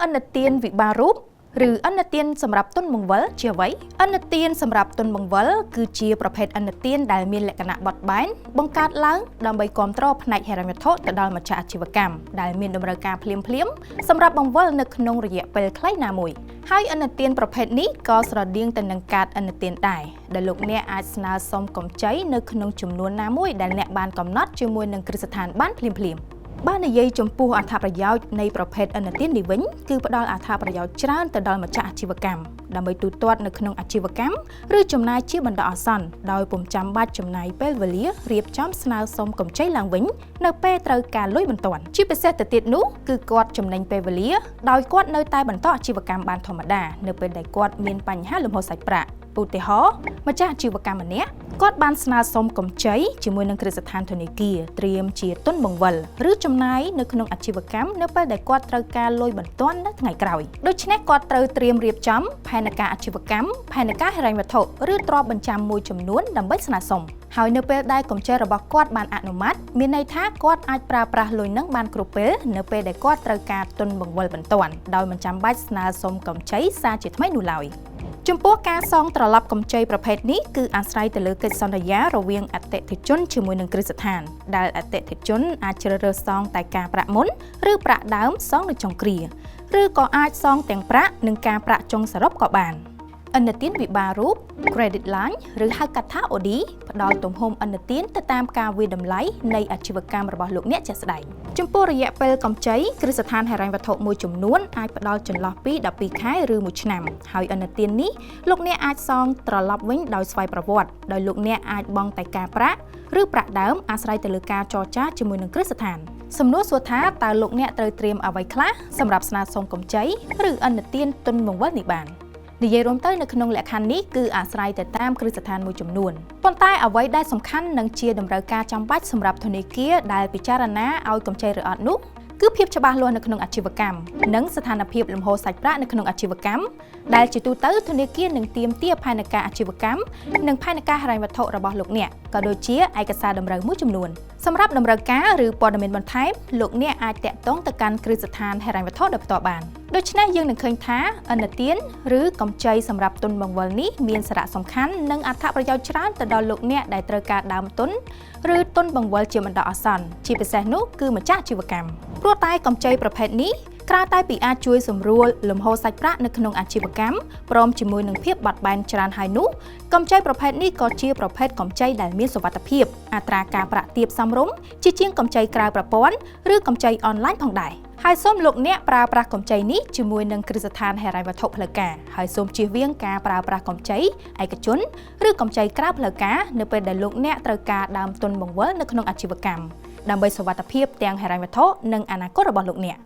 អន្តទានវិបាលរូបឬអន្តទានសម្រាប់ទុនបង្វិលជាអ្វីអន្តទានសម្រាប់ទុនបង្វិលគឺជាប្រភេទអន្តទានដែលមានលក្ខណៈបត់បែនបង្កើតឡើងដើម្បីគ្រប់គ្រងផ្នែកហិរញ្ញវត្ថុទៅដល់ម្ចាស់អាជីវកម្មដែលមានតម្រូវការភ្លាមៗសម្រាប់បង្វិលនៅក្នុងរយៈពេលខ្លីណាមួយហើយអន្តទានប្រភេទនេះក៏ស្រដៀងទៅនឹងកាតអន្តទានដែរដែលលោកអ្នកអាចស្នើសុំកម្ចីនៅក្នុងចំនួនណាមួយដែលអ្នកបានកំណត់ជាមួយនឹងគ្រឹះស្ថានបានភ្លាមៗបាននិយាយចំពោះអត្ថប្រយោជន៍នៃប្រភេទអន្តទាននេះវិញគឺផ្ដល់អត្ថប្រយោជន៍ច្រើនទៅដល់ម្ចាស់អាជីវកម្មដើម្បីទូទាត់នៅក្នុងអាជីវកម្មឬចំណាយជាបណ្ដោះអាសន្នដោយពុំចាំបាច់ចំណាយពេលវេលារៀបចំស្នើសុំកម្ចីឡើងវិញនៅពេលត្រូវការលុយបន្ទាន់ជាពិសេសទៅទៀតនោះគឺគាត់ចំណេញពេលវេលាដោយគាត់នៅតែបន្តអាជីវកម្មបានធម្មតានៅពេលដែលគាត់មានបញ្ហាលំហូរសាច់ប្រាក់ឧទាហរណ៍ម្ចាស់អាជីវកម្មម្នាក់គាត់បានស្នើសុំកម្ចីជាមួយនឹងគ្រឹះស្ថានធនាគារត្រៀមជាទុនបង្វិលឬចំណាយនៅក្នុងអាជីវកម្មនៅពេលដែលគាត់ត្រូវការលុយបន្ទាន់នៅថ្ងៃក្រោយដូច្នេះគាត់ត្រូវត្រៀមរៀបចំផែនការអាជីវកម្មផែនការហិរញ្ញវត្ថុឬទ្រព្យបញ្ចាំមួយចំនួនដើម្បីស្នើសុំហើយនៅពេលដែលកម្ចីរបស់គាត់បានអនុម័តមានន័យថាគាត់អាចប្រើប្រាស់លុយនឹងបានគ្រប់ពេលនៅពេលដែលគាត់ត្រូវការទុនបង្វិលបន្ទាន់ដោយមិនចាំបាច់ស្នើសុំកម្ចីសារជាថ្មីនោះឡើយចំពោះការសងត្រឡប់កម្ចីប្រភេទនេះគឺអាស្រ័យទៅលើកិច្ចសន្យារវាងអតិថិជនជាមួយនឹងគ្រឹះស្ថានដែលអតិថិជនអាចជ្រើសរើសសងតែការប្រាក់មុនឬប្រាក់ដើមសងនៅចុងគ្រាឬក៏អាចសងទាំងប្រាក់និងការប្រាក់ចុងសរុបក៏បានអន្តទានវិបាលរូប Credit Line ឬហៅកាត់ថា OD ផ្ដល់ទំហំអន្តទានទៅតាមការវាយតម្លៃនៃអាជីវកម្មរបស់លោកអ្នកជាក់ស្ដែងចំពោះរយៈពេលកម្ចីគ្រឹះស្ថានហិរញ្ញវត្ថុមួយចំនួនអាចផ្ដល់ចន្លោះពី12ខែឬ1ឆ្នាំហើយអន្តទាននេះលោកអ្នកអាចសងត្រឡប់វិញដោយស្វ័យប្រវត្តិដោយលោកអ្នកអាចបង់តែការប្រាក់ឬប្រាក់ដើមអាស្រ័យទៅលើការចរចាជាមួយនឹងគ្រឹះស្ថានសំណួរសួរថាតើលោកអ្នកត្រូវត្រៀមអ្វីខ្លះសម្រាប់ស្នើសុំកម្ចីឬអន្តទានទុនបង្វិលនេះបាននិយាយរួមទៅនៅក្នុងលក្ខខណ្ឌនេះគឺអាស្រ័យទៅតាមគ្រឹះស្ថានមួយចំនួនប៉ុន្តែអ្វីដែលសំខាន់និងជាតម្រូវការចាំបាច់សម្រាប់ធនាគារដែលពិចារណាឲ្យកម្ចីឬអត់នោះគឺភាពច្បាស់លាស់នៅក្នុងអាជីវកម្មនិងស្ថានភាពលំហូរសាច់ប្រាក់នៅក្នុងអាជីវកម្មដែលជាទូទៅធនាគារនឹងទាមទារផែនការអាជីវកម្មនិងផែនការហិរញ្ញវត្ថុរបស់លោកអ្នកក៏ដូចជាឯកសារតម្រូវមួយចំនួនសម្រាប់តម្រូវការឬព័ត៌មានបន្ថែមលោកអ្នកអាចតាក់ទងទៅកាន់គ្រឹះស្ថានហិរញ្ញវត្ថុដោយផ្ទាល់បានដូច្នេះយើងនឹងឃើញថាអន្តទានឬកម្ចីសម្រាប់ទុនបង្វិលនេះមានសារៈសំខាន់និងអត្ថប្រយោជន៍ច្រើនទៅដល់លោកអ្នកដែលត្រូវការដើមទុនឬទុនបង្វិលជាបណ្ដោះអាសន្នជាពិសេសនោះគឺម្ចាស់អាជីវកម្មព្រោះតែកម្ចីប្រភេទនេះក្រៅតែពីអាចជួយសម្រួលលំហូរសាច់ប្រាក់នៅក្នុងអាជីវកម្មព្រមជាមួយនឹងភាពបត់បែនច្រើនហើយនោះកម្ចីប្រភេទនេះក៏ជាប្រភេទកម្ចីដែលមានសុវត្ថិភាពអត្រាការប្រាក់ទាបសមរម្យជាជាងកម្ចីក្រៅប្រព័ន្ធឬកម្ចីអនឡាញផងដែរហើយសូមលោកអ្នកប្រើប្រាស់កម្ចីនេះជាមួយនឹងគ្រឹះស្ថានហិរញ្ញវត្ថុផ្លូវការហើយសូមជៀសវាងការប្រើប្រាស់កម្ចីឯកជនឬកម្ចីក្រៅផ្លូវការនៅពេលដែលលោកអ្នកត្រូវការដើមទុនបង្វិលនៅក្នុងអាជីវកម្មដើម្បីសុវត្ថិភាពទាំងហិរញ្ញវត្ថុនិងអនាគតរបស់លោកអ្នក